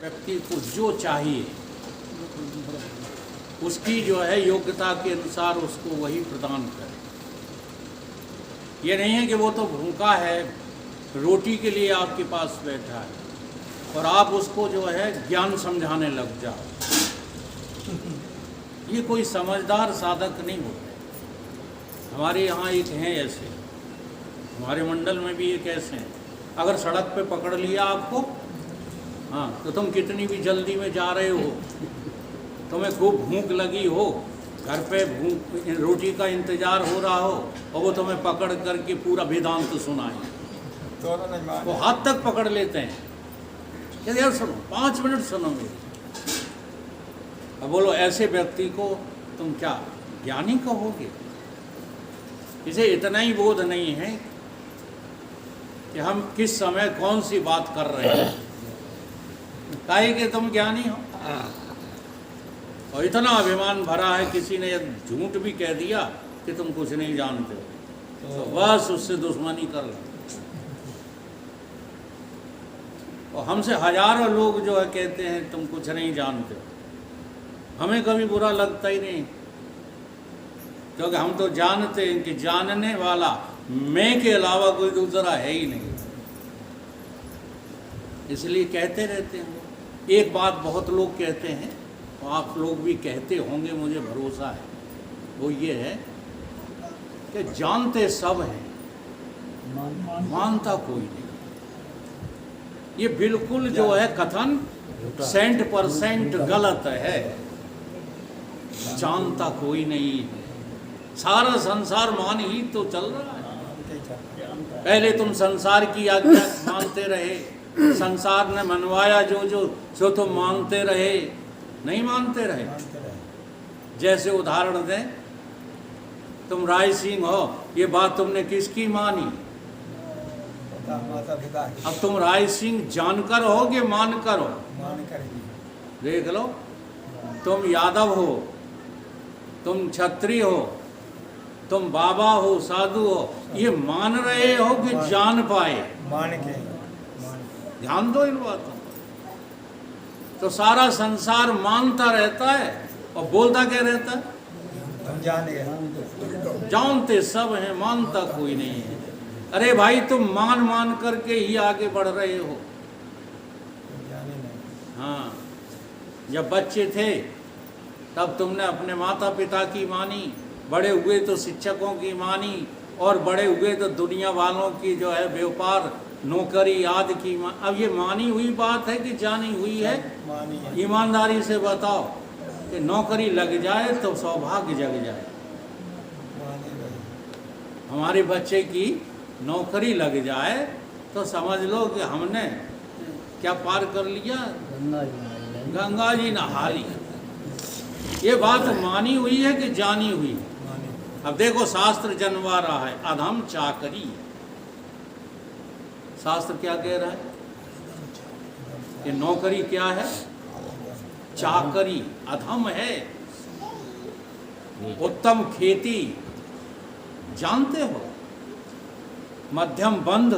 व्यक्ति को जो चाहिए उसकी जो है योग्यता के अनुसार उसको वही प्रदान करे। ये नहीं है कि वो तो भूखा है, रोटी के लिए आपके पास बैठा है और आप उसको जो है ज्ञान समझाने लग जाओ। ये कोई समझदार साधक नहीं होते। हमारे यहाँ एक हैं ऐसे, हमारे मंडल में भी एक ऐसे हैं। अगर सड़क पे पकड़ लिया आपको, हाँ, तो तुम कितनी भी जल्दी में जा रहे हो, तुम्हें खूब भूख लगी हो, घर पे रोटी का इंतजार हो रहा हो और वो तुम्हें पकड़ करके पूरा वेदांत सुनाए, वो हाथ तक पकड़ लेते हैं कि यार सुनो, 5 मिनट सुनो मेरी। अब बोलो ऐसे व्यक्ति को तुम क्या ज्ञानी कहोगे? इसे इतना ही बोध नहीं है कि हम किस समय कौन सी बात कर रहे हैं, काहे कि तुम ज्ञानी हो। और इतना अभिमान भरा है, किसी ने झूठ भी कह दिया कि तुम कुछ नहीं जानते हो, तो बस उससे दुश्मनी कर लो। और हमसे हजारों लोग जो है कहते हैं तुम कुछ नहीं जानते हो, हमें कभी बुरा लगता ही नहीं, क्योंकि हम तो जानते हैं कि जानने वाला मैं के अलावा कोई दूसरा है ही नहीं, इसलिए कहते रहते हैं। एक बात बहुत लोग कहते हैं, और आप लोग भी कहते होंगे, मुझे भरोसा है, वो ये है कि जानते सब हैं, मानता कोई नहीं। ये बिल्कुल जो है कथन 100% गलत है। जानता कोई नहीं है, सारा संसार मान ही तो चल रहा है। पहले तुम संसार की आज्ञा मानते रहे, संसार ने मनवाया जो तुम मानते रहे, नहीं मानते रहे। जैसे उदाहरण दें, तुम राय सिंह हो, ये बात तुमने किसकी मानी? अब तुम राय सिंह जानकर हो कि मानकर हो? देख लो, तुम यादव हो, तुम क्षत्रिय हो, तुम बाबा हो, साधु हो, ये मान रहे हो कि जान पाए? मान के ध्यान दो इन बातों। तो सारा संसार मानता रहता है और बोलता क्या रहता है? हम जानते सब हैं, मानता कोई नहीं है। अरे भाई, तुम मान करके ही आगे बढ़ रहे हो। हाँ, जब बच्चे थे तब तुमने अपने माता पिता की मानी, बड़े हुए तो शिक्षकों की मानी, और बड़े हुए तो दुनिया वालों की जो है व्यापार नौकरी आदि की अब ये मानी हुई बात है कि जानी हुई है? ईमानदारी से बताओ कि नौकरी लग जाए तो सौभाग्य जग जाए। हमारे बच्चे की नौकरी लग जाए तो समझ लो कि हमने क्या पार कर लिया, गंगा जी नहा ली। ये बात मानी हुई है कि जानी हुई? अब देखो, शास्त्र जनवा रहा है अधम चाकरी। शास्त्र क्या कह रहा है कि नौकरी क्या है? चाकरी, अधम है। उत्तम खेती जानते हो, मध्यम बंध,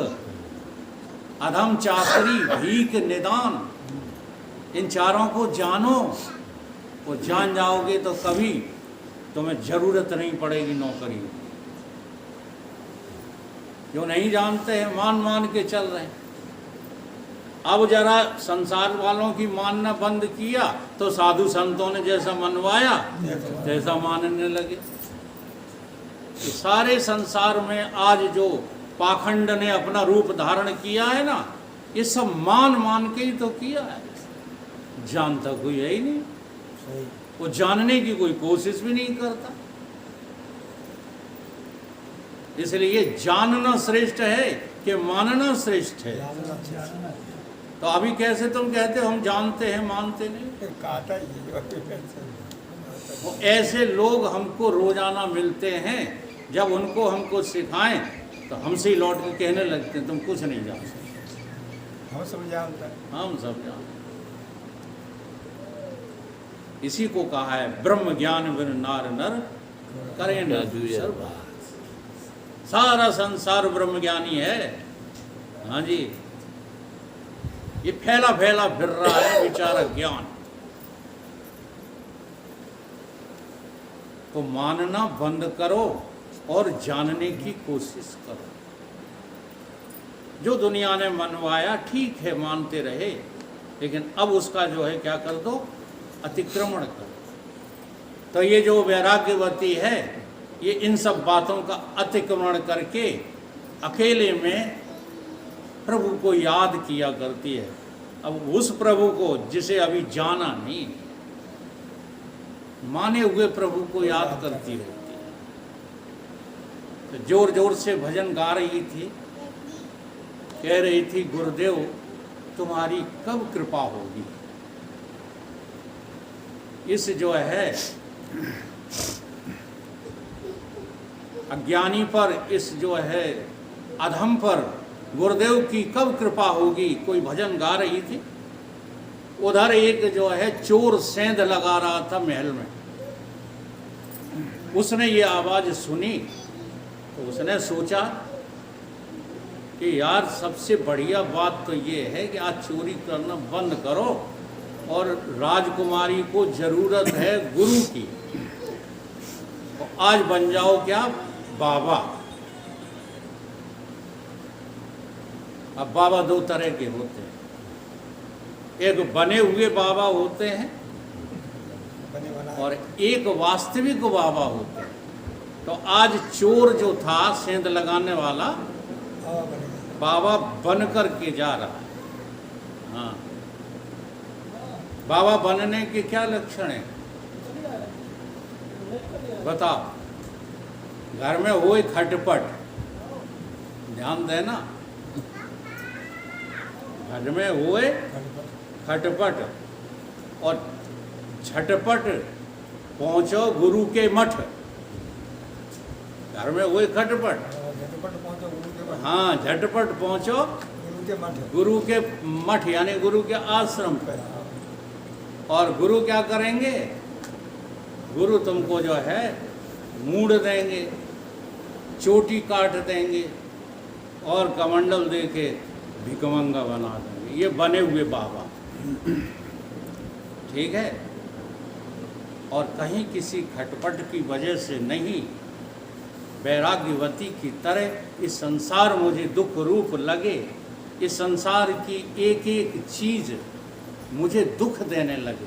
अधम चाकरी, भीख निदान, इन चारों को जानो। वो जान जाओगे तो कभी तुम्हें जरूरत नहीं पड़ेगी नौकरी। जो नहीं जानते हैं, मान के चल रहे हैं। अब जरा संसार वालों की मानना बंद किया तो साधु संतों ने जैसा मनवाया तैसा मानने लगे। तो सारे संसार में आज जो पाखंड ने अपना रूप धारण किया है ना, ये सब मान के ही तो किया है। जानता कोई है ही नहीं, वो जानने की कोई कोशिश भी नहीं करता। इसलिए जानना श्रेष्ठ है कि मानना श्रेष्ठ है? तो अभी कैसे तुम कहते हो हम जानते हैं, मानते नहीं? वो ऐसे लोग हमको रोजाना मिलते हैं, जब उनको हम कुछ सिखाएं तो हमसे ही लौट के कहने लगते हैं तुम कुछ नहीं जानते। हम सब जानते। इसी को कहा है ब्रह्म ज्ञान बिन नार नर करे न दूसर बात। सारा संसार ब्रह्म ज्ञानी है। हाँ जी, ये फैला फैला फिर रहा है बेचारा ज्ञान। तो मानना बंद करो और जानने की कोशिश करो। जो दुनिया ने मनवाया ठीक है, मानते रहे, लेकिन अब उसका जो है क्या कर दो, अतिक्रमण करो। तो ये जो वैराग्यवती है, ये इन सब बातों का अतिक्रमण करके अकेले में प्रभु को याद किया करती है। अब उस प्रभु को जिसे अभी जाना नहीं, माने हुए प्रभु को याद करती रहती है। तो जोर जोर से भजन गा रही थी, कह रही थी, गुरुदेव तुम्हारी कब कृपा होगी। इस जो है अज्ञानी पर, इस जो है अधम पर गुरुदेव की कब कृपा होगी। कोई भजन गा रही थी, उधर एक जो है चोर सेंध लगा रहा था महल में। उसने ये आवाज सुनी तो उसने सोचा कि यार सबसे बढ़िया बात तो ये है कि आज चोरी करना बंद करो और राजकुमारी को जरूरत है गुरु की, तो आज बन जाओ क्या, बाबा। अब बाबा दो तरह के होते हैं, एक बने हुए बाबा होते हैं और एक वास्तविक बाबा होते हैं। तो आज चोर जो था सेंध लगाने वाला, बाबा बन कर के जा रहा है। हाँ, बाबा बनने के क्या लक्षण है बताओ। घर में हो खटपट, ध्यान देना, घर में होए खटपट और झटपट पहुंचो गुरु के मठ। घर में होए खटपट, हाँ, झटपट पहुंचो गुरु के मठ, यानी गुरु के आश्रम पर। और गुरु क्या करेंगे, गुरु तुमको जो है मूड़ देंगे, चोटी काट देंगे और कमंडल दे के भिकमंगा बना देंगे। ये बने हुए बाबा, ठीक है। और कहीं किसी खटपट की वजह से नहीं, वैराग्यवती की तरह इस संसार मुझे दुख रूप लगे, इस संसार की एक एक चीज मुझे दुख देने लगे,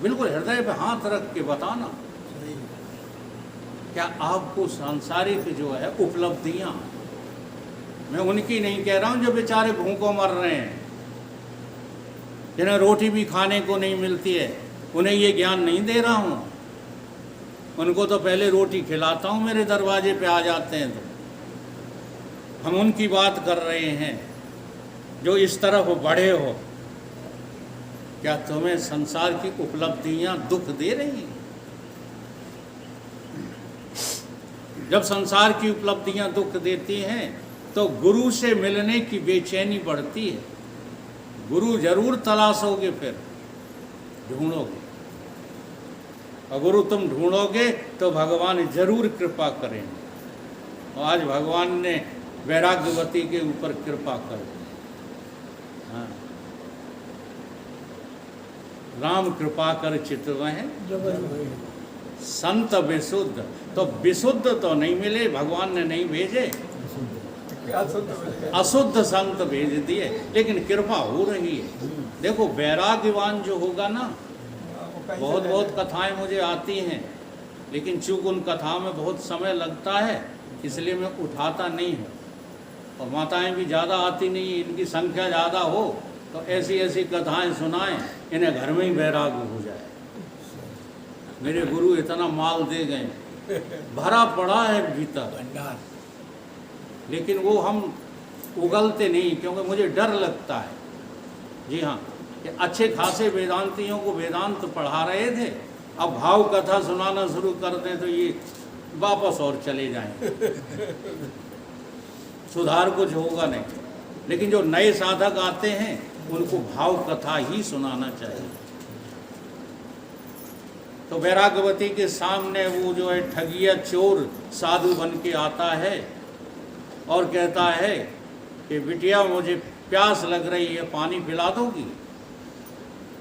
बिल्कुल हृदय पे हाथ रख के बताना। क्या आपको सांसारिक जो है उपलब्धियां, मैं उनकी नहीं कह रहा हूं जो बेचारे भूखों मर रहे हैं, जिन्हें रोटी भी खाने को नहीं मिलती है, उन्हें ये ज्ञान नहीं दे रहा हूं। उनको तो पहले रोटी खिलाता हूं, मेरे दरवाजे पे आ जाते हैं। तो हम उनकी बात कर रहे हैं जो इस तरफ बढ़े हो। क्या तुम्हें संसार की उपलब्धियां दुख दे रही हैं? जब संसार की उपलब्धियां दुख देती हैं तो गुरु से मिलने की बेचैनी बढ़ती है। गुरु जरूर तलाशोगे, फिर ढूंढोगे, और गुरु तुम ढूंढोगे तो भगवान जरूर कृपा करेंगे। और आज भगवान ने वैराग्यवती के ऊपर कृपा कर दी। हाँ, राम कृपा कर चितवह संत विशुद्ध। तो विशुद्ध तो नहीं मिले, भगवान ने नहीं भेजे, अशुद्ध संत भेज दिए, लेकिन कृपा हो रही है। देखो वैराग्यवान जो होगा ना, बहुत बहुत कथाएं मुझे आती हैं, लेकिन चूंकि उन कथाओं में बहुत समय लगता है इसलिए मैं उठाता नहीं हूँ। और माताएं भी ज़्यादा आती नहीं, इनकी संख्या ज़्यादा हो तो ऐसी ऐसी कथाएं सुनाएं, इन्हें घर में ही वैराग्य हो जाए। मेरे गुरु इतना माल दे गए, भरा पड़ा है भीतर भंडार, लेकिन वो हम उगलते नहीं, क्योंकि मुझे डर लगता है। जी हाँ, कि अच्छे खासे वेदांतियों को वेदांत पढ़ा रहे थे, अब भाव कथा सुनाना शुरू कर दें तो ये वापस और चले जाएं। सुधार कुछ होगा नहीं। लेकिन जो नए साधक आते हैं उनको भाव कथा ही सुनाना चाहिए। तो वैराग्यवती के सामने वो जो है ठगिया चोर साधु बन के आता है और कहता है कि बिटिया मुझे प्यास लग रही है, पानी पिला दोगी?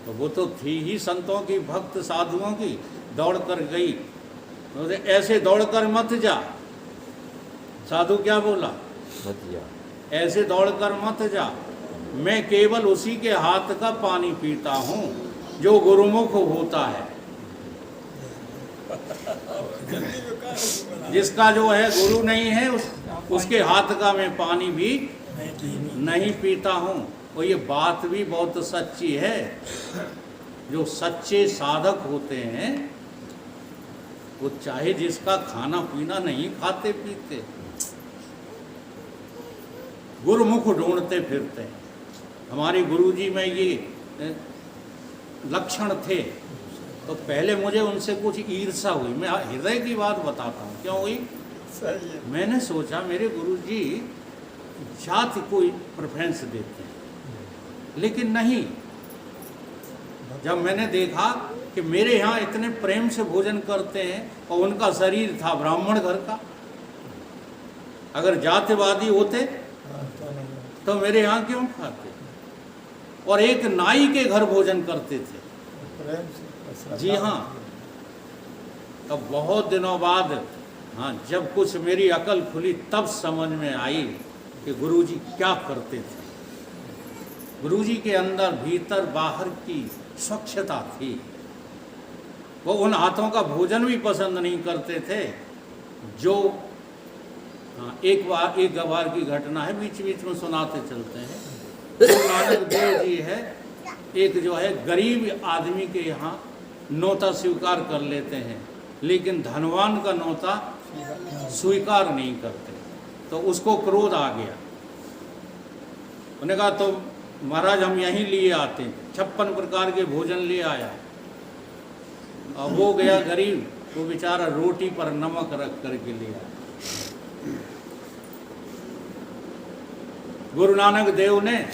तो वो तो थी ही संतों की, भक्त साधुओं की, दौड़ कर गई। तो ऐसे दौड़ कर मत जा। साधु क्या बोला? मत जा। ऐसे दौड़ कर मत जा, मैं केवल उसी के हाथ का पानी पीता हूँ जो गुरुमुख होता है। जिसका जो है गुरु नहीं है, उसके हाथ का मैं पानी भी नहीं पीता हूँ। और ये बात भी बहुत सच्ची है। जो सच्चे साधक होते हैं वो चाहे जिसका खाना पीना नहीं खाते पीते, गुरुमुख ढूंढते फिरते हैं। हमारे गुरुजी में ये लक्षण थे। तो पहले मुझे उनसे कुछ ईर्ष्या हुई। मैं हृदय की बात बताता हूँ क्यों हुई। मैंने सोचा मेरे गुरुजी जाति को प्रेफरेंस देते हैं, लेकिन नहीं। जब मैंने देखा कि मेरे यहाँ इतने प्रेम से भोजन करते हैं और उनका शरीर था ब्राह्मण घर का, अगर जातिवादी होते तो मेरे यहाँ क्यों खाते? और एक नाई के घर भोजन करते थे। जी हाँ। तब बहुत दिनों बाद, हाँ, जब कुछ मेरी अकल खुली तब समझ में आई कि गुरुजी क्या करते थे। गुरुजी के अंदर भीतर बाहर की स्वच्छता थी। वो उन हाथों का भोजन भी पसंद नहीं करते थे जो, हाँ, एक बार की घटना है, बीच बीच में सुनाते चलते हैं। गुरु नानक देव जी है, एक जो है गरीब आदमी के यहाँ नौता स्वीकार कर लेते हैं, लेकिन धनवान का नौता स्वीकार नहीं करते। तो उसको क्रोध आ गया। उन्होंने कहा तो महाराज हम यहीं लिए आते हैं। 56 प्रकार के भोजन ले आया। और वो गया गरीब, वो बेचारा रोटी पर नमक रख करके ले आया। गुरु नानक देव ने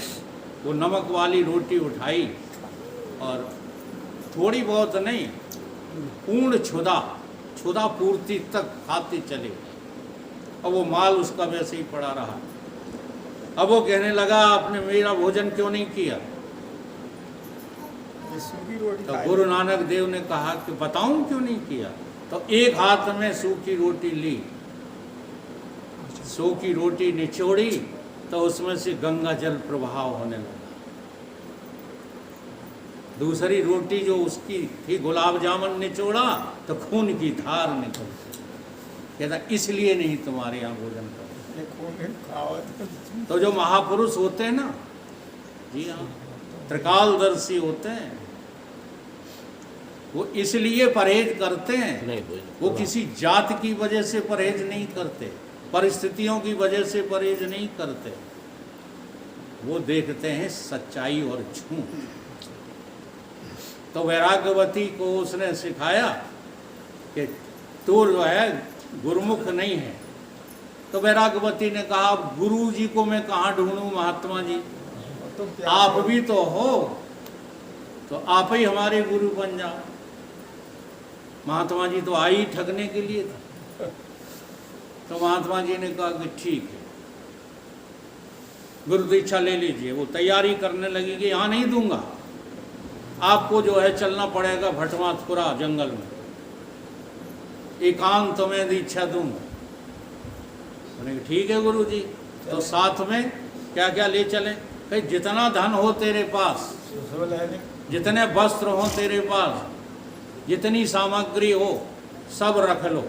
वो नमक वाली रोटी उठाई और थोड़ी बहुत नहीं, पूर्ण क्षुधा पूर्ति तक खाते चले। अब वो माल उसका वैसे ही पड़ा रहा। अब वो कहने लगा आपने मेरा भोजन क्यों नहीं किया? तो गुरु नानक देव ने कहा कि बताऊं क्यों नहीं किया। तो एक हाथ में सूखी रोटी ली, सूखी रोटी निचोड़ी तो उसमें से गंगा जल प्रभाव होने लगा। दूसरी रोटी जो उसकी थी गुलाब जामुन निचोड़ा तो खून की धार निकलती। कहता इसलिए नहीं तुम्हारे यहाँ भोजन करते। तो जो महापुरुष होते हैं ना, जी हाँ, त्रिकालदर्शी होते हैं, वो इसलिए परहेज करते हैं। वो किसी जात की वजह से परहेज नहीं करते, परिस्थितियों की वजह से परहेज नहीं करते। वो देखते हैं सच्चाई और झूठ। तो वैराग्यवती को उसने सिखाया कि तू जो है गुरुमुख नहीं है। तो वैराग्यवती ने कहा गुरु जी को मैं कहाँ ढूंढूं महात्मा जी, आप भी तो हो, तो आप ही हमारे गुरु बन जाओ। महात्मा जी तो आई ठगने के लिए था। तो महात्मा जी ने कहा कि ठीक है, गुरु दीक्षा ले लीजिए। वो तैयारी करने लगी कि यहाँ नहीं दूंगा, आपको जो है चलना पड़ेगा भटमाथपुरा जंगल में, एकांत में दीक्षा दूंगा। मैंने कहा ठीक है गुरु जी। तो साथ में क्या क्या ले चले? कहीं जितना धन हो तेरे पास, जितने वस्त्र हो तेरे पास, जितनी सामग्री हो सब रख लो।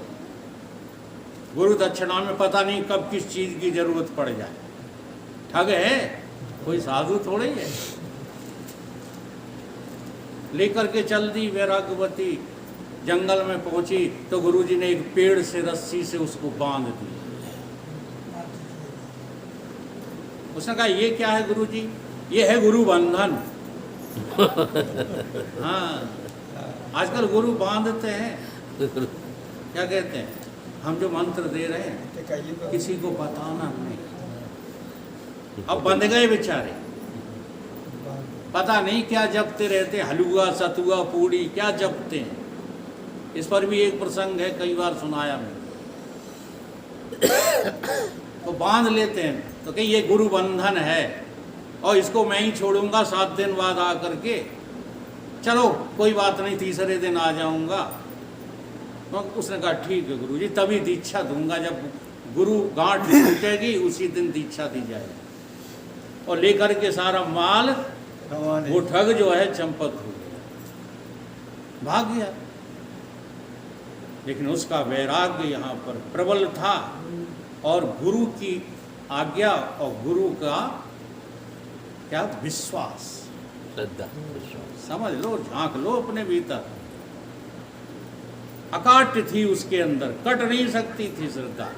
गुरु दक्षिणा में पता नहीं कब किस चीज की जरूरत पड़ जाए। ठग है, कोई साधु थोड़े है। लेकर के चल दी वैराग्यवती। जंगल में पहुंची तो गुरुजी ने एक पेड़ से रस्सी से उसको बांध दिया। उसने कहा ये क्या है गुरुजी? ये है गुरु बंधन। हाँ, आजकल गुरु बांधते हैं। क्या कहते हैं? हम जो मंत्र दे रहे हैं किसी को बताना नहीं। अब बंध गए बेचारे, पता नहीं क्या जपते रहते, हलुआ सतुआ पूड़ी क्या जपते हैं। इस पर भी एक प्रसंग है, कई बार सुनाया मैंने। तो बांध लेते हैं तो कि ये गुरु बंधन है और इसको मैं ही छोड़ूंगा 7 दिन बाद आकर के, चलो कोई बात नहीं तीसरे दिन आ जाऊंगा। तो उसने कहा ठीक है गुरुजी, तभी दीक्षा दूंगा जब गुरु गांठ टूटेगी उसी दिन दीक्षा दी जाएगी। और लेकर के सारा माल वो ठग जो है चंपत हो गया, भाग गया। लेकिन उसका वैराग्य यहाँ पर प्रबल था और गुरु की आज्ञा और गुरु का क्या विश्वास, श्रद्धा, विश्वास। समझ लो, झांक लो अपने भीतर। अकाट्य थी उसके अंदर, कट नहीं सकती थी श्रद्धा।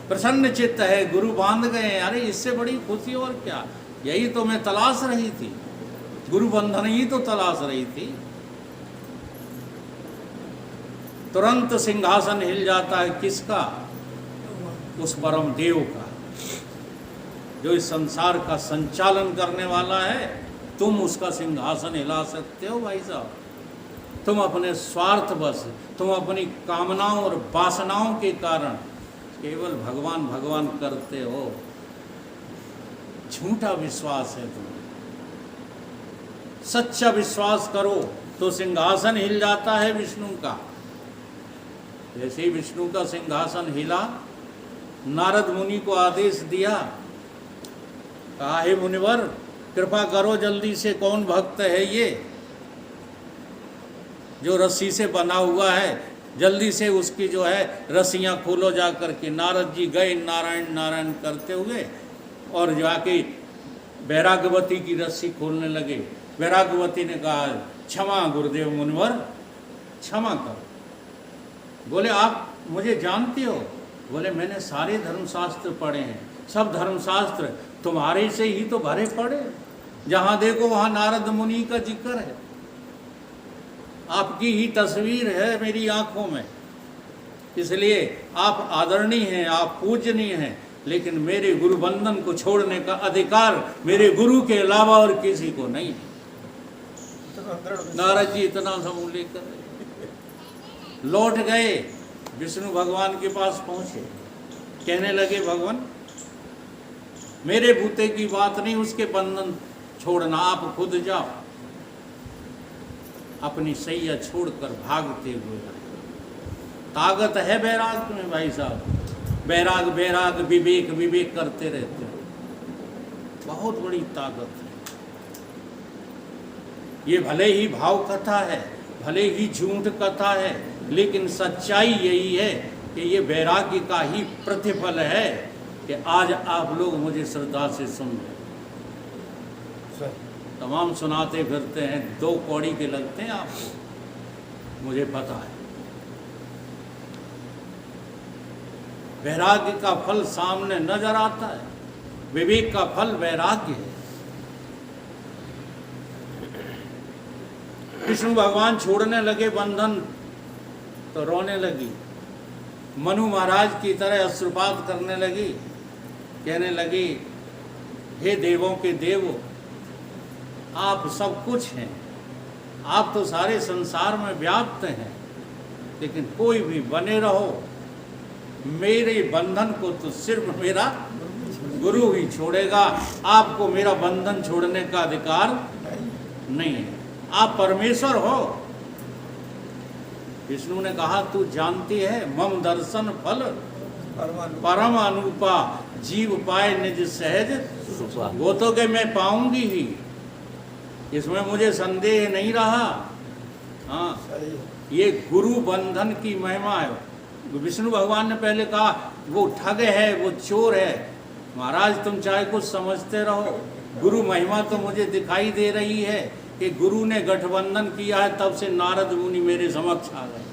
प्रसन्न चित्त है, गुरु बांध गए, अरे इससे बड़ी खुशी और क्या। यही तो मैं तलाश रही थी, गुरु बंधन ही तो तलाश रही थी। तुरंत सिंहासन हिल जाता है, किसका? उस परम देव का, जो इस संसार का संचालन करने वाला है। तुम उसका सिंहासन हिला सकते हो भाई साहब? तुम अपने स्वार्थ बस, तुम अपनी कामनाओं और वासनाओं के कारण केवल भगवान भगवान करते हो। झूठा विश्वास है तुम्हें। सच्चा विश्वास करो तो सिंहासन हिल जाता है विष्णु का। जैसे ही विष्णु का सिंहासन हिला, नारद मुनि को आदेश दिया, कहा हे मुनिवर कृपा करो जल्दी से, कौन भक्त है ये जो रस्सी से बना हुआ है, जल्दी से उसकी जो है रस्सियाँ खोलो जा करके। नारद जी गए नारायण नारायण करते हुए और जाके वैराग्यवती की रस्सी खोलने लगे। वैराग्यवती ने कहा क्षमा गुरुदेव मुनिवर, क्षमा करो। बोले आप मुझे जानती हो? बोले मैंने सारे धर्मशास्त्र पढ़े हैं, सब धर्मशास्त्र तुम्हारे से ही तो भरे पड़े, जहाँ देखो वहाँ नारद मुनि का जिक्र है, आपकी ही तस्वीर है मेरी आंखों में। इसलिए आप आदरणीय हैं, आप पूजनीय हैं, लेकिन मेरे गुरु बंधन को छोड़ने का अधिकार मेरे गुरु के अलावा और किसी को नहीं है। नारद जी इतना सब लेकर लौट गए, विष्णु भगवान के पास पहुंचे, कहने लगे भगवान मेरे बूते की बात नहीं, उसके बंधन छोड़ना, आप खुद जाओ। अपनी सैया छोड़कर भागते हुए ताकत है वैराग में भाई साहब। वैराग वैराग विवेक विवेक करते रहते हो, बहुत बड़ी ताकत है। ये भले ही भाव कथा है, भले ही झूठ कथा है, लेकिन सच्चाई यही है कि ये वैराग्य का ही प्रतिफल है कि आज आप लोग मुझे श्रद्धा से सुन रहे। तमाम सुनाते फिरते हैं, 2 कौड़ी के लगते हैं आपको, मुझे पता है। वैराग्य का फल सामने नजर आता है, विवेक का फल वैराग्य है। विष्णु भगवान छोड़ने लगे बंधन तो रोने लगी, मनु महाराज की तरह अश्रुपात करने लगी, कहने लगी हे देवों के देव, आप सब कुछ हैं, आप तो सारे संसार में व्याप्त हैं, लेकिन कोई भी बने रहो, मेरे बंधन को तो सिर्फ मेरा गुरु ही छोड़ेगा। आपको मेरा बंधन छोड़ने का अधिकार नहीं है, आप परमेश्वर हो। विष्णु ने कहा तू जानती है मम दर्शन फल परम अनुपा, जीव पाए निज सहज, वो तो कि मैं पाऊंगी ही, इसमें मुझे संदेह नहीं रहा। हाँ, ये गुरु बंधन की महिमा है। विष्णु भगवान ने पहले कहा वो ठग है, वो चोर है। महाराज तुम चाहे कुछ समझते रहो, गुरु महिमा तो मुझे दिखाई दे रही है कि गुरु ने गठबंधन किया है, तब से नारद मुनि मेरे समक्ष आ गए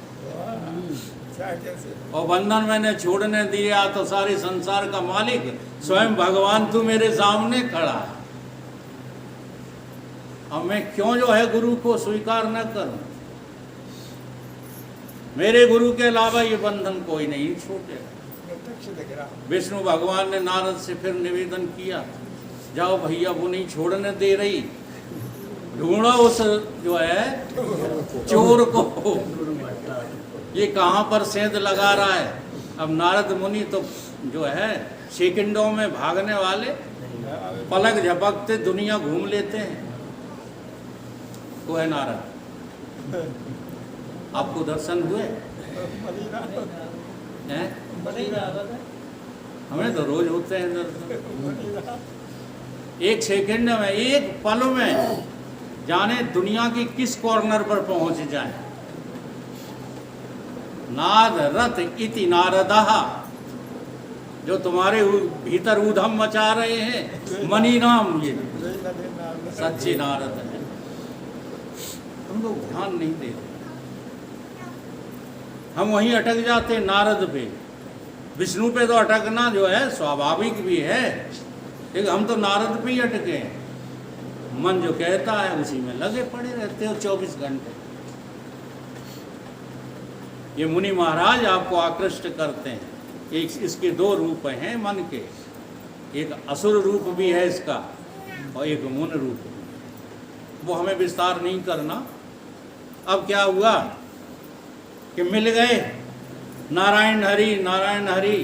और बंधन मैंने छोड़ने दिया तो सारे संसार का मालिक स्वयं भगवान तू मेरे सामने खड़ा है। अब मैं क्यों जो है गुरु को स्वीकार न करूं? मेरे गुरु के अलावा ये बंधन कोई नहीं छूटेगा। विष्णु भगवान ने नारद से फिर निवेदन किया, जाओ भैया वो नहीं छोड़ने दे रही, ढूंढो उस जो है चोर को, ये कहाँ पर सेंध लगा रहा है। अब नारद मुनि तो जो है सेकंडों में भागने वाले पलक झपकते दुनिया घूम लेते हैं। वो है नारद। आपको दर्शन हुए हैं? हमें तो रोज होते हैं दर्शन। एक सेकंड में, एक पल में जाने दुनिया की किस कॉर्नर पर पहुंच जाए। नाद रथ इति नारदः, जो तुम्हारे भीतर ऊधम मचा रहे हैं, मनी नाम ये सच्चे नारद है। तुम लोग ध्यान नहीं देते, हम वहीं अटक जाते नारद पे। विष्णु पे तो अटकना जो है स्वाभाविक भी है, लेकिन हम तो नारद पे ही अटके हैं। मन जो कहता है उसी में लगे पड़े रहते हो 24 घंटे। ये मुनि महाराज आपको आकृष्ट करते हैं। एक इसके दो रूप हैं मन के, एक असुर रूप भी है इसका और एक मुन रूप भी। वो हमें विस्तार नहीं करना। अब क्या हुआ कि मिल गए नारायण हरि नारायण हरि।